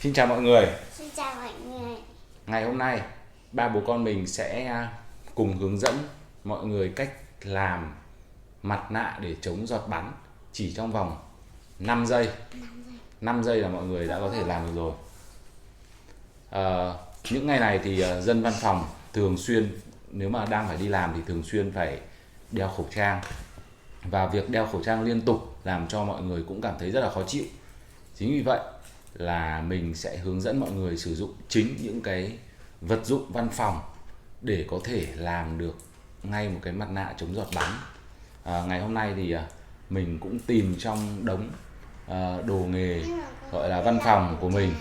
Xin chào mọi người. Xin chào mọi người. Ngày hôm nay ba bố con mình sẽ cùng hướng dẫn mọi người cách làm mặt nạ để chống giọt bắn chỉ trong vòng 5 giây. 5 giây là mọi người đã có thể làm được rồi. Những ngày này thì dân văn phòng thường xuyên, nếu mà đang phải đi làm thì thường xuyên phải đeo khẩu trang. Và việc đeo khẩu trang liên tục làm cho mọi người cũng cảm thấy rất là khó chịu. Chính vì vậy là mình sẽ hướng dẫn mọi người sử dụng chính những cái vật dụng văn phòng để có thể làm được ngay một cái mặt nạ chống giọt bắn. Ngày hôm nay thì mình cũng tìm trong đống đồ nghề gọi là văn phòng của mình,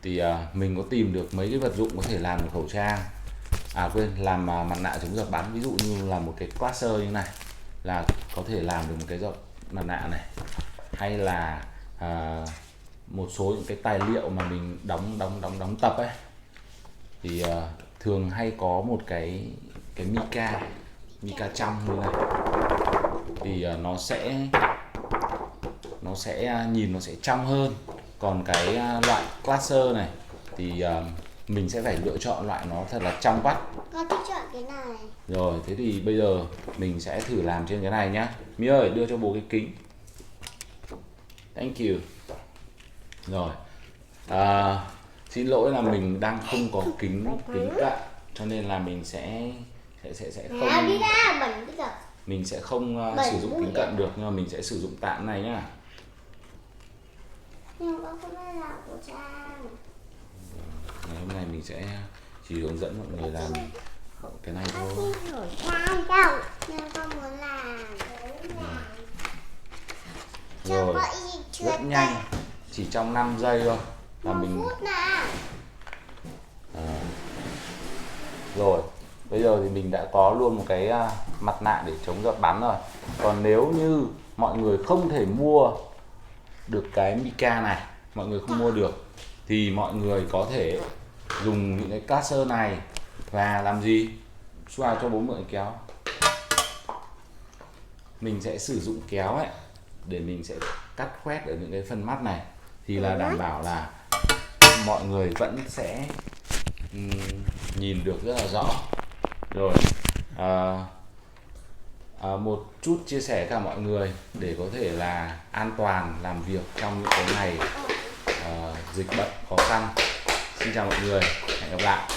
thì mình có tìm được mấy cái vật dụng có thể làm được khẩu trang, làm mặt nạ chống giọt bắn. Ví dụ như là một cái classer như này là có thể làm được một cái mặt nạ này, hay là một số những cái tài liệu mà mình đóng tập ấy, thì thường hay có một cái mica trong như này, thì nó sẽ nhìn nó sẽ trong hơn. Còn cái loại classer này thì mình sẽ phải lựa chọn loại nó thật là trong vắt. Con thích chọn cái này. Rồi, thế thì bây giờ mình sẽ thử làm trên cái này nhá. Mi ơi, đưa cho bố cái kính. Thank you. Rồi, xin lỗi là mình đang không có kính cận, cho nên là mình sẽ không Đi ra, bẩn cái giờ. mình sẽ không sử dụng kính cận được, nhưng mà mình sẽ sử dụng tạm này nhá. Nhưng con không biết làm khẩu trang. Ngày hôm nay mình sẽ chỉ hướng dẫn mọi người làm cái này thôi. Khẩu trang đâu, nhưng con muốn làm. Rồi, rất nhanh, chỉ trong 5 giây thôi là mình. Rồi, bây giờ thì mình đã có luôn một cái mặt nạ để chống giọt bắn rồi. Còn nếu như mọi người không thể mua được cái mica này, mọi người không mua được, thì mọi người có thể dùng những cái classer này và làm gì? Xoa cho bố mượn kéo. Mình sẽ sử dụng kéo ấy để mình sẽ cắt khoét ở những cái phần mắt này, thì là đảm bảo là mọi người vẫn sẽ nhìn được rất là rõ. Rồi, một chút chia sẻ cả mọi người để có thể là an toàn làm việc trong những cái ngày dịch bệnh khó khăn. Xin chào mọi người, hẹn gặp lại.